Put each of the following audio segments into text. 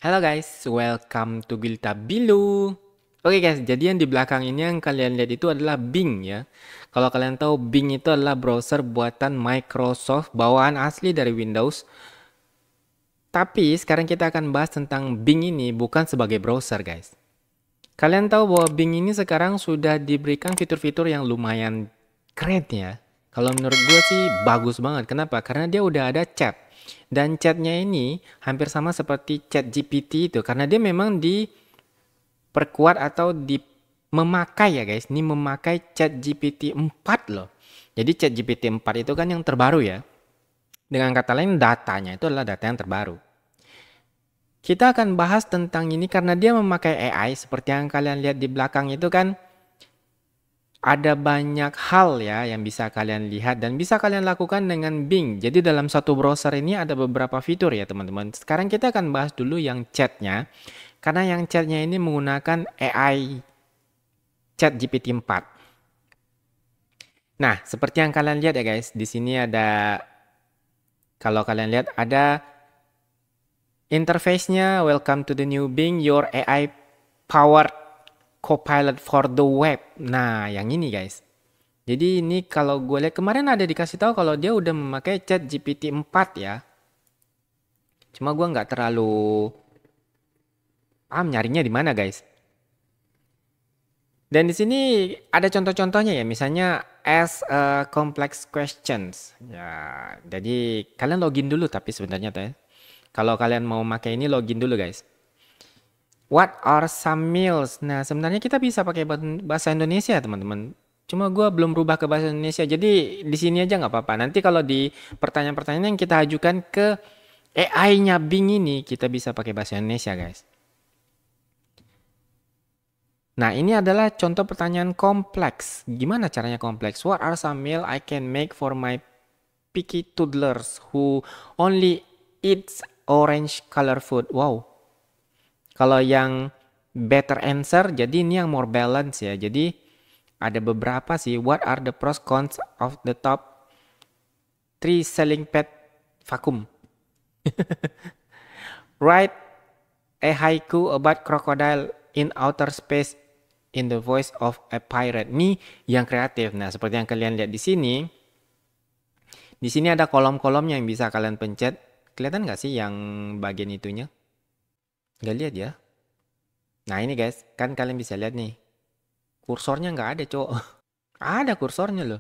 Halo guys, welcome to Gilta Bilu. Oke guys, jadi yang di belakang ini yang kalian lihat itu adalah Bing ya. Kalau kalian tahu Bing itu adalah browser buatan Microsoft, bawaan asli dari Windows. Tapi sekarang kita akan bahas tentang Bing ini bukan sebagai browser guys. Kalian tahu bahwa Bing ini sekarang sudah diberikan fitur-fitur yang lumayan keren ya. Kalau menurut gue sih bagus banget. Kenapa? Karena dia udah ada chat. Dan chatnya ini hampir sama seperti chat GPT itu. Karena dia memang diperkuat atau memakai ya guys. Ini memakai chat GPT 4 loh. Jadi chat GPT 4 itu kan yang terbaru ya. Dengan kata lain datanya itu adalah data yang terbaru. Kita akan bahas tentang ini karena dia memakai AI seperti yang kalian lihat di belakang itu kan ada banyak hal ya yang bisa kalian lihat dan bisa kalian lakukan dengan Bing. Jadi dalam satu browser ini ada beberapa fitur ya teman-teman. Sekarang kita akan bahas dulu yang chatnya karena yang chatnya ini menggunakan AI Chat GPT 4. Nah, seperti yang kalian lihat ya guys, di sini ada kalau kalian lihat ada interface-nya, welcome to the new Bing, your AI powered copilot for the web. Nah, yang ini guys. Jadi ini kalau gue lihat kemarin ada dikasih tahu kalau dia udah memakai chat GPT 4 ya. Cuma gue nggak terlalu paham nyarinya di mana guys. Dan di sini ada contoh-contohnya ya, misalnya ask complex questions. Ya, jadi kalian login dulu tapi sebenarnya tuh ya. Kalau kalian mau pakai ini login dulu guys. What are some meals? Nah, sebenarnya kita bisa pakai bahasa Indonesia, teman-teman. Cuma gue belum rubah ke bahasa Indonesia, jadi di sini aja nggak apa-apa. Nanti kalau di pertanyaan-pertanyaan yang kita ajukan ke AI-nya Bing ini, kita bisa pakai bahasa Indonesia, guys. Nah, ini adalah contoh pertanyaan kompleks. Gimana caranya kompleks? What are some meal I can make for my picky toddlers who only eats orange color food? Wow. Kalau yang better answer, jadi ini yang more balance ya. Jadi ada beberapa sih. What are the pros cons of the top 3 selling pet vacuum? Write a haiku about crocodile in outer space in the voice of a pirate. Ini yang kreatif. Nah, seperti yang kalian lihat di sini. Di sini ada kolom-kolomnya yang bisa kalian pencet. Kelihatan nggak sih yang bagian itunya? Nggak lihat ya? Nah ini guys, kan kalian bisa lihat nih. Kursornya nggak ada cowok. Ada kursornya loh.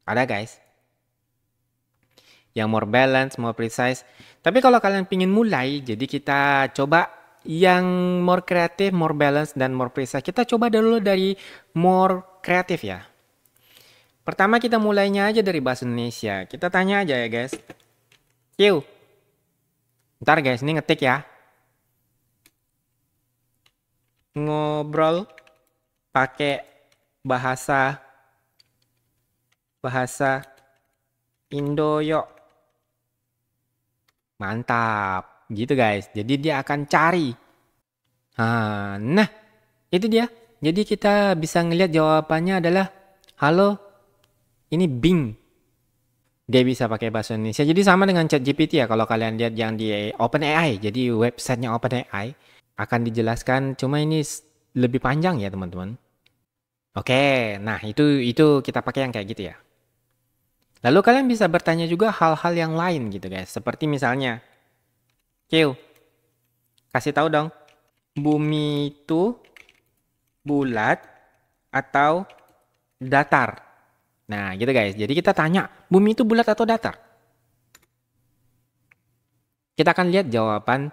Ada guys. Yang more balance, more precise. Tapi kalau kalian pingin mulai, jadi kita coba yang more kreatif, more balance, dan more precise. Kita coba dulu dari more kreatif ya. Pertama kita mulainya aja dari bahasa Indonesia. Kita tanya aja ya guys. Q. Ntar guys, ini ngetik ya. Ngobrol pakai bahasa Indo yuk. Mantap. Gitu guys. Jadi dia akan cari. Nah, itu dia. Jadi kita bisa ngelihat jawabannya adalah halo, ini Bing. Dia bisa pakai bahasa Indonesia. Jadi sama dengan ChatGPT ya kalau kalian lihat yang di OpenAI. Jadi websitenya OpenAI akan dijelaskan, cuma ini lebih panjang ya teman-teman. Oke, nah itu kita pakai yang kayak gitu ya. Lalu kalian bisa bertanya juga hal-hal yang lain gitu guys. Seperti misalnya, Q, kasih tahu dong, bumi itu bulat atau datar? Nah gitu guys, jadi kita tanya, bumi itu bulat atau datar? Kita akan lihat jawaban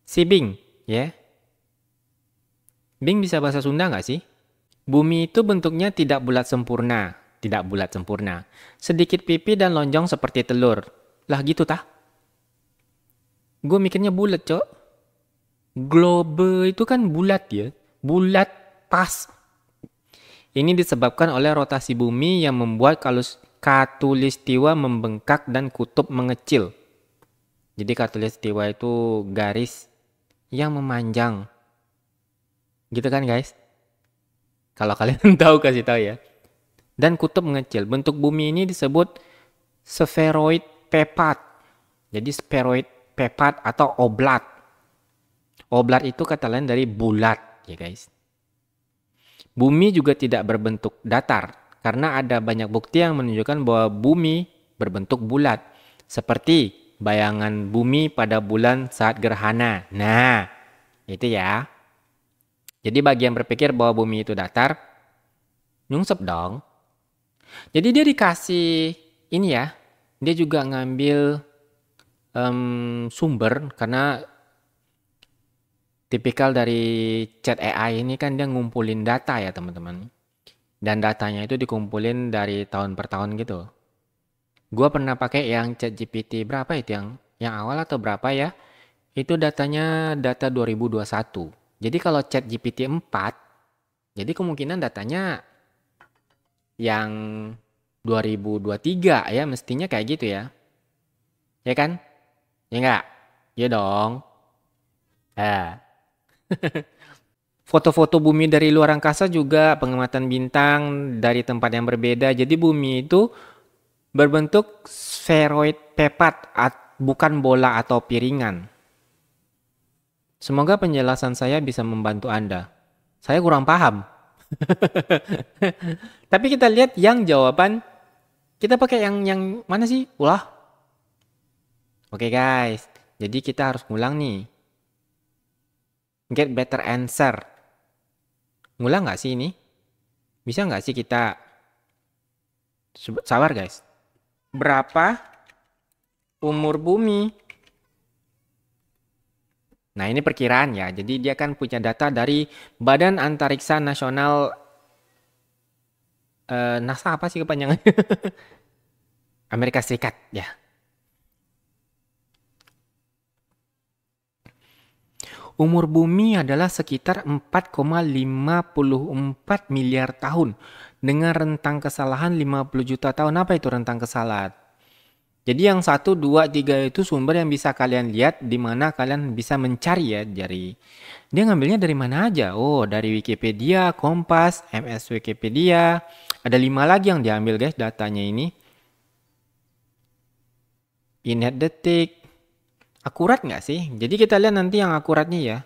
si Bing, ya. Bing bisa bahasa Sunda nggak sih? Bumi itu bentuknya tidak bulat sempurna. Tidak bulat sempurna. Sedikit pipi dan lonjong seperti telur. Lah gitu tah? Gue mikirnya bulat, cok. Globe itu kan bulat ya. Bulat pas. Ini disebabkan oleh rotasi bumi yang membuat khatulistiwa membengkak dan kutub mengecil. Jadi khatulistiwa itu garis yang memanjang. Gitu kan guys? Kalau kalian tahu kasih tahu ya. Dan kutub mengecil. Bentuk bumi ini disebut spheroid tepat. Jadi spheroid pepat atau oblat. Oblat itu kata lain dari bulat ya guys. Bumi juga tidak berbentuk datar karena ada banyak bukti yang menunjukkan bahwa bumi berbentuk bulat. Seperti bayangan bumi pada bulan saat gerhana. Nah, itu ya. Jadi bagi yang berpikir bahwa bumi itu datar, nyungsep dong. Jadi dia dikasih ini ya, dia juga ngambil sumber karena tipikal dari chat AI ini kan dia ngumpulin data ya teman-teman. Dan datanya itu dikumpulin dari tahun per tahun gitu. Gua pernah pakai yang ChatGPT berapa itu yang awal atau berapa ya? Itu datanya data 2021. Jadi kalau ChatGPT 4, jadi kemungkinan datanya yang 2023 ya mestinya kayak gitu ya. Ya kan? Ya enggak? Ya dong. Nah. Foto-foto bumi dari luar angkasa juga pengamatan bintang dari tempat yang berbeda. Jadi bumi itu berbentuk spheroid pepat, bukan bola atau piringan. Semoga penjelasan saya bisa membantu Anda. Saya kurang paham. Tapi kita lihat yang jawaban. Kita pakai yang mana sih? Ulah. Oke guys. Jadi kita harus ngulang nih. Get better answer. Ngulang nggak sih ini? Bisa nggak sih kita? Sabar guys. Berapa umur bumi? Nah ini perkiraan ya. Jadi dia kan punya data dari Badan Antariksa Nasional. NASA apa sih kepanjangannya? Amerika Serikat ya. Umur bumi adalah sekitar 4,54 miliar tahun dengan rentang kesalahan 50 juta tahun. Apa itu rentang kesalahan? Jadi yang 1, 2, 3 itu sumber yang bisa kalian lihat di mana kalian bisa mencari ya dari. Dia ngambilnya dari mana aja? Oh, dari Wikipedia, Kompas, MS Wikipedia. Ada 5 lagi yang diambil guys datanya ini. Inet Detik. Akurat nggak sih? Jadi kita lihat nanti yang akuratnya ya.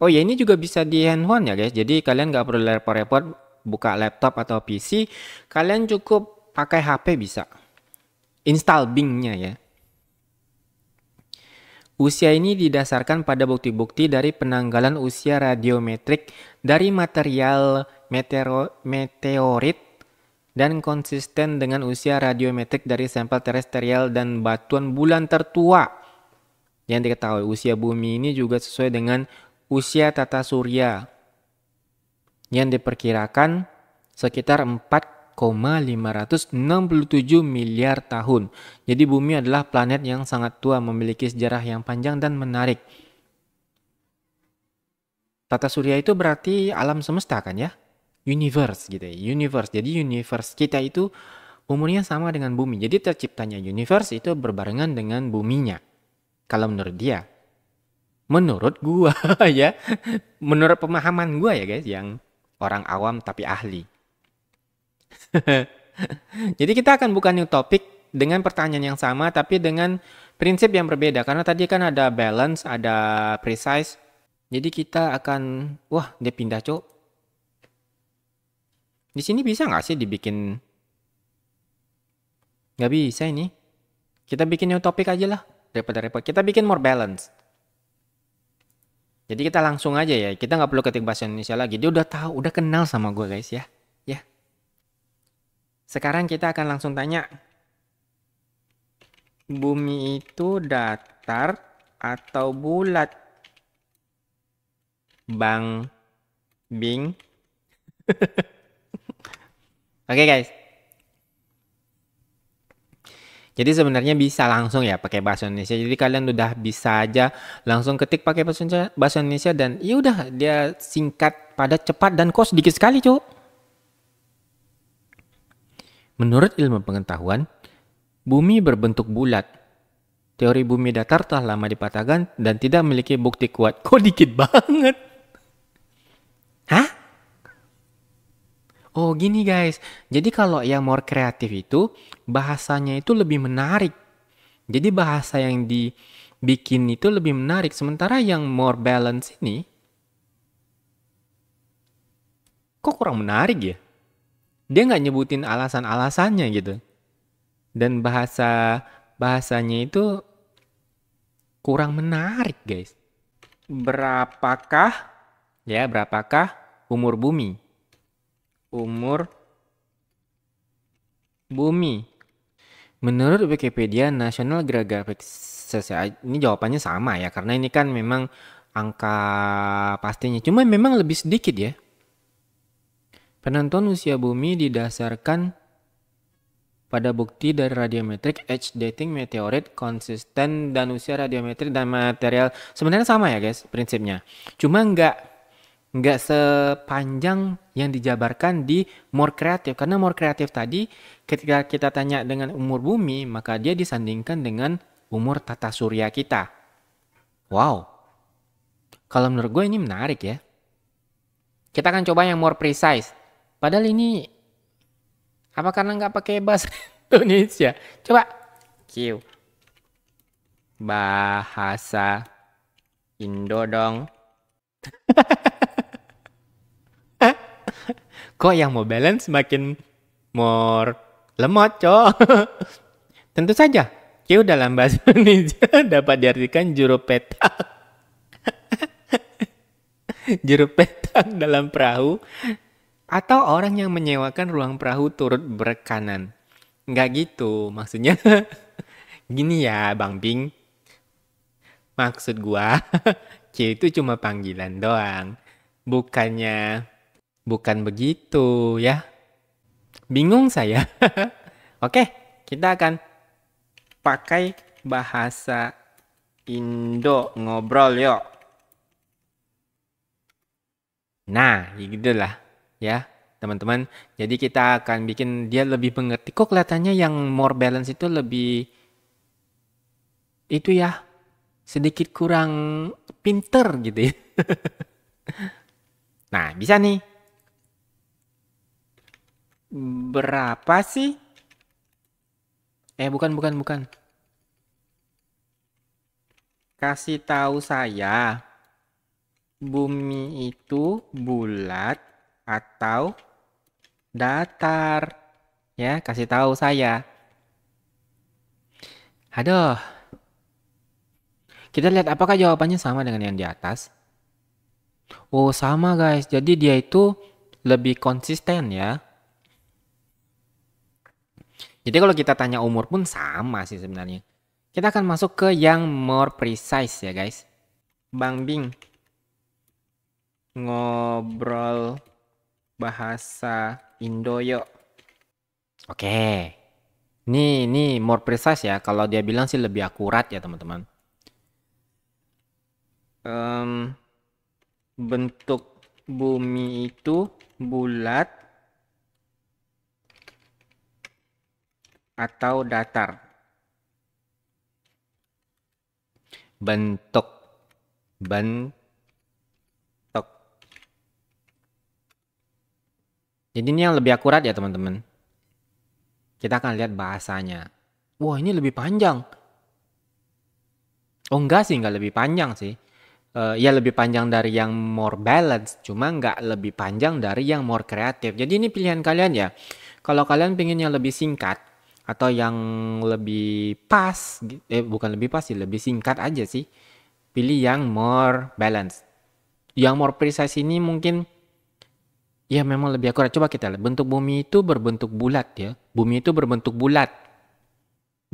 Oh ya ini juga bisa di handphone ya guys. Jadi kalian nggak perlu repot-repot buka laptop atau PC. Kalian cukup pakai HP bisa. Install Bing-nya ya. Usia ini didasarkan pada bukti-bukti dari penanggalan usia radiometrik dari material meteorit dan konsisten dengan usia radiometrik dari sampel terestrial dan batuan bulan tertua. Yang diketahui usia bumi ini juga sesuai dengan usia tata surya yang diperkirakan sekitar 4,567 miliar tahun. Jadi bumi adalah planet yang sangat tua, memiliki sejarah yang panjang dan menarik. Tata surya itu berarti alam semesta kan ya? Universe gitu ya, universe. Jadi universe kita itu umurnya sama dengan bumi. Jadi terciptanya universe itu berbarengan dengan buminya. Kalau menurut dia. Menurut gua ya. Menurut pemahaman gua ya guys, yang orang awam tapi ahli. Jadi kita akan buka new topik dengan pertanyaan yang sama tapi dengan prinsip yang berbeda. Karena tadi kan ada balance, ada precise. Jadi kita akan, wah dia pindah cok. Di sini bisa nggak sih dibikin? Nggak bisa ini. Kita bikin new topik aja lah. Daripada repot. Kita bikin more balance. Jadi kita langsung aja ya. Kita nggak perlu ketik bahasa Indonesia lagi. Dia udah tahu, udah kenal sama gue guys ya. Ya. Sekarang kita akan langsung tanya. Bumi itu datar atau bulat? Bang Bing. Oke guys. Jadi sebenarnya bisa langsung ya pakai bahasa Indonesia. Jadi kalian udah bisa aja langsung ketik pakai bahasa Indonesia dan ya udah dia singkat, padat, cepat dan kok sedikit sekali, Cuk. Menurut ilmu pengetahuan, bumi berbentuk bulat. Teori bumi datar telah lama dipatahkan dan tidak memiliki bukti kuat. Kok dikit banget? Hah? Oh gini guys, jadi kalau yang more kreatif itu bahasanya itu lebih menarik. Jadi bahasa yang dibikin itu lebih menarik. Sementara yang more balance ini kok kurang menarik ya? Dia nggak nyebutin alasan-alasannya gitu. Dan bahasanya itu kurang menarik guys. Berapakah berapakah umur bumi? Umur bumi. Menurut Wikipedia National Geographic Society, ini jawabannya sama ya, karena ini kan memang angka pastinya. Cuma memang lebih sedikit ya. Penentuan usia bumi didasarkan pada bukti dari radiometrik, age dating, meteorit, konsisten, dan usia radiometrik dan material. Sebenarnya sama ya guys prinsipnya. Cuma nggak sepanjang yang dijabarkan di more kreatif. Karena more kreatif tadi ketika kita tanya dengan umur bumi, maka dia disandingkan dengan umur tata surya kita. Wow. Kalau menurut gue ini menarik ya. Kita akan coba yang more precise. Padahal ini apa karena nggak pakai bahasa Indonesia? Coba. Q. Bahasa Indo dong. Kok yang mau balance makin more lemot, cok. Tentu saja, Q dalam bahasa Indonesia dapat diartikan juru petak. Juru petak dalam perahu atau orang yang menyewakan ruang perahu turut berkanan. Nggak gitu, maksudnya gini ya Bang Bing. Maksud gua, Q itu cuma panggilan doang. Bukan begitu ya. Bingung saya. Oke, kita akan pakai bahasa Indo ngobrol yuk. Nah, gitulah ya teman-teman. Jadi kita akan bikin dia lebih mengerti. Kok kelihatannya yang more balance itu lebih itu ya sedikit kurang pinter gitu ya. Nah, bisa nih. Berapa sih? Bukan. Kasih tahu saya, bumi itu bulat atau datar? Ya, kasih tahu saya. Aduh. Kita lihat apakah jawabannya sama dengan yang di atas. Oh, sama guys. Jadi dia itu lebih konsisten ya. Jadi kalau kita tanya umur pun sama sih sebenarnya. Kita akan masuk ke yang more precise ya guys. Bang Bing. Ngobrol bahasa Indo yuk. Oke. Ini more precise ya. Kalau dia bilang sih lebih akurat ya teman-teman. Bentuk bumi itu bulat atau datar? Bentuk. Jadi ini yang lebih akurat ya teman-teman. Kita akan lihat bahasanya. Wah, ini lebih panjang. Oh enggak sih, enggak lebih panjang sih. Ya lebih panjang dari yang more balance, cuma nggak lebih panjang dari yang more kreatif. Jadi ini pilihan kalian ya. Kalau kalian pengen yang lebih singkat atau yang lebih pas, bukan lebih pas sih, lebih singkat aja sih. Pilih yang more balance. Yang more precise ini mungkin ya memang lebih akurat. Coba kita lihat. Bentuk bumi itu berbentuk bulat ya. Bumi itu berbentuk bulat,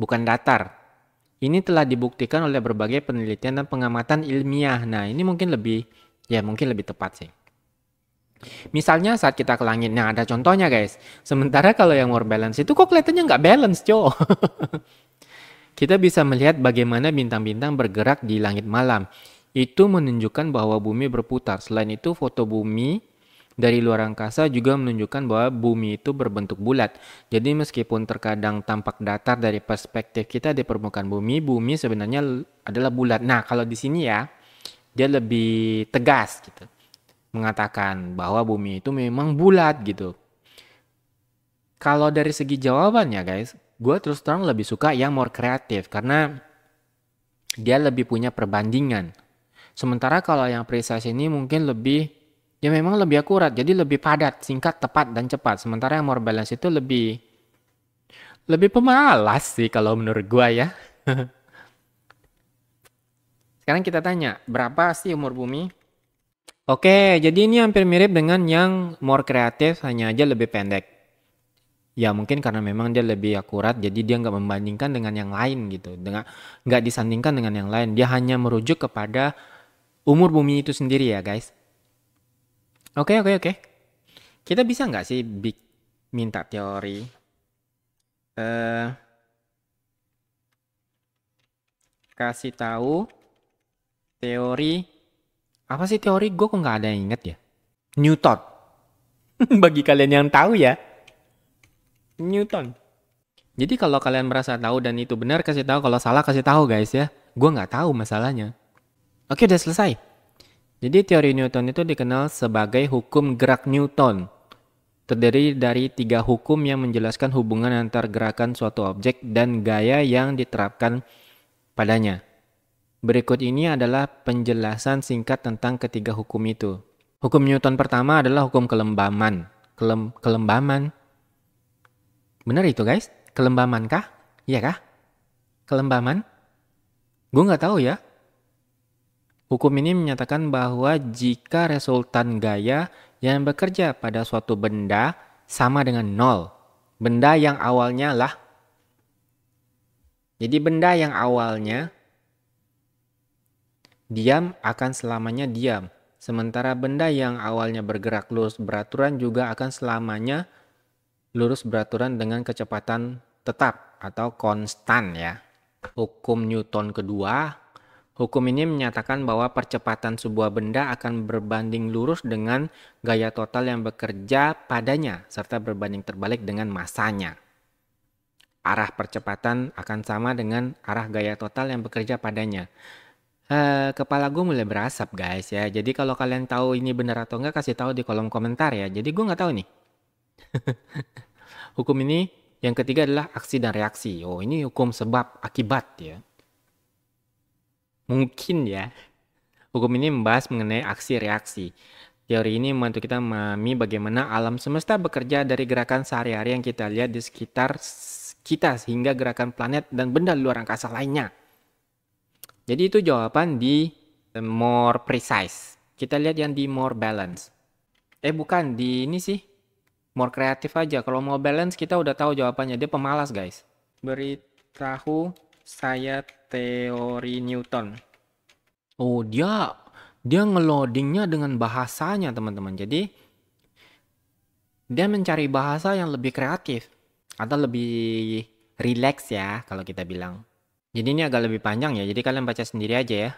bukan datar. Ini telah dibuktikan oleh berbagai penelitian dan pengamatan ilmiah. Nah, ini mungkin lebih tepat sih. Misalnya saat kita ke langit, nah ada contohnya guys. Sementara kalau yang more balance itu kok kelihatannya nggak balance, cow. Kita bisa melihat bagaimana bintang-bintang bergerak di langit malam. Itu menunjukkan bahwa bumi berputar. Selain itu, foto bumi dari luar angkasa juga menunjukkan bahwa bumi itu berbentuk bulat. Jadi meskipun terkadang tampak datar dari perspektif kita di permukaan bumi, bumi sebenarnya adalah bulat. Nah, kalau di sini ya, dia lebih tegas gitu. Mengatakan bahwa bumi itu memang bulat gitu. Kalau dari segi jawabannya guys, gue terus terang lebih suka yang more kreatif karena dia lebih punya perbandingan. Sementara kalau yang precise ini mungkin lebih, ya memang lebih akurat, jadi lebih padat, singkat, tepat, dan cepat. Sementara yang more balance itu lebih pemalas sih kalau menurut gue ya. Sekarang kita tanya, berapa sih umur bumi? Oke, jadi ini hampir mirip dengan yang more kreatif, hanya aja lebih pendek. Ya mungkin karena memang dia lebih akurat, jadi dia nggak membandingkan dengan yang lain gitu, nggak disandingkan dengan yang lain. Dia hanya merujuk kepada umur bumi itu sendiri ya guys. Oke oke oke. Kita bisa nggak sih minta teori? Eh, Kasih tahu teori apa sih teori? Gue kok nggak ada yang inget ya. Newton. Bagi kalian yang tahu ya, Newton. Jadi kalau kalian merasa tahu dan itu benar, kasih tahu. Kalau salah kasih tahu guys ya. Gue nggak tahu masalahnya. Oke udah selesai. Jadi teori Newton itu dikenal sebagai hukum gerak Newton. Terdiri dari 3 hukum yang menjelaskan hubungan antar gerakan suatu objek dan gaya yang diterapkan padanya. Berikut ini adalah penjelasan singkat tentang ketiga hukum itu. Hukum Newton pertama adalah hukum kelembaman. Kelembaman. Benar itu guys? Kelembaman kah? Iya kah? Kelembaman? Gue nggak tahu ya. Hukum ini menyatakan bahwa jika resultan gaya yang bekerja pada suatu benda sama dengan nol, benda yang awalnya lah. Jadi benda yang awalnya diam akan selamanya diam. Sementara benda yang awalnya bergerak lurus beraturan juga akan selamanya lurus beraturan dengan kecepatan tetap atau konstan ya. Hukum Newton kedua, hukum ini menyatakan bahwa percepatan sebuah benda akan berbanding lurus dengan gaya total yang bekerja padanya serta berbanding terbalik dengan masanya. Arah percepatan akan sama dengan arah gaya total yang bekerja padanya. Kepala gue mulai berasap guys ya. Jadi kalau kalian tahu ini benar atau enggak kasih tahu di kolom komentar ya. Jadi gue nggak tahu nih. Hukum ini yang ketiga adalah aksi dan reaksi. Oh ini hukum sebab akibat ya. Mungkin ya. Hukum ini membahas mengenai aksi reaksi. Teori ini membantu kita memahami bagaimana alam semesta bekerja dari gerakan sehari-hari yang kita lihat di sekitar kita sehingga gerakan planet dan benda luar angkasa lainnya. Jadi itu jawaban di more precise. Kita lihat yang di more balance. Bukan, di ini sih. More kreatif aja. Kalau more balance kita udah tahu jawabannya. Dia pemalas guys. Beritahu saya teori Newton. Oh dia ngeloadingnya dengan bahasanya teman-teman. Jadi dia mencari bahasa yang lebih kreatif. Atau lebih relax ya kalau kita bilang. Jadi ini agak lebih panjang ya, jadi kalian baca sendiri aja ya.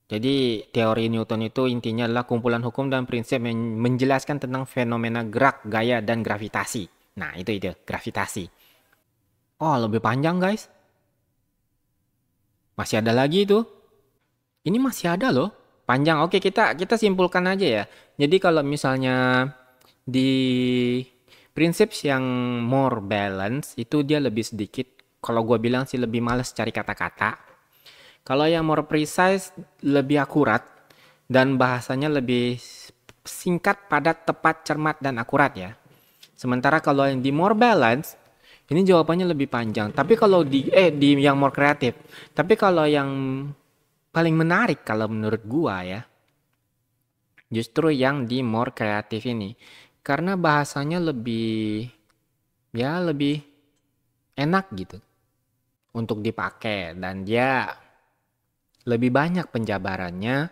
Jadi teori Newton itu intinya adalah kumpulan hukum dan prinsip yang menjelaskan tentang fenomena gerak, gaya, dan gravitasi. Nah itu gravitasi. Oh lebih panjang guys. Masih ada lagi itu. Ini masih ada loh. Panjang. Oke kita simpulkan aja ya. Jadi kalau misalnya di prinsip yang more balance itu dia lebih sedikit. Kalau gue bilang sih lebih males cari kata-kata. Kalau yang more precise lebih akurat dan bahasanya lebih singkat, padat, tepat, cermat, dan akurat ya. Sementara kalau yang di more balance ini jawabannya lebih panjang. Tapi kalau di yang more kreatif. Tapi kalau yang paling menarik kalau menurut gua ya, justru yang di more kreatif ini. Karena bahasanya lebih enak gitu untuk dipakai dan dia lebih banyak penjabarannya.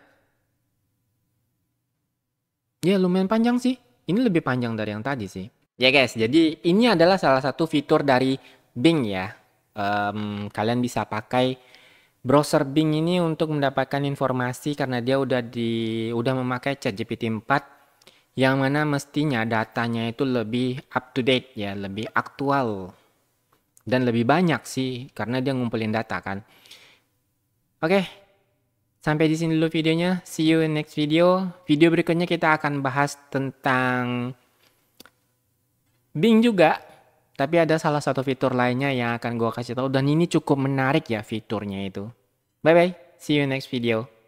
Ya lumayan panjang sih. Ini lebih panjang dari yang tadi sih. Ya guys, jadi ini adalah salah satu fitur dari Bing ya. Kalian bisa pakai browser Bing ini untuk mendapatkan informasi karena dia udah memakai ChatGPT 4 yang mana mestinya datanya itu lebih up to date ya, lebih aktual. Dan lebih banyak sih karena dia ngumpulin data kan. Oke. Sampai di sini dulu videonya. See you in next video. Video berikutnya kita akan bahas tentang Bing juga, tapi ada salah satu fitur lainnya yang akan gua kasih tahu dan ini cukup menarik ya fiturnya itu. Bye bye, see you next video.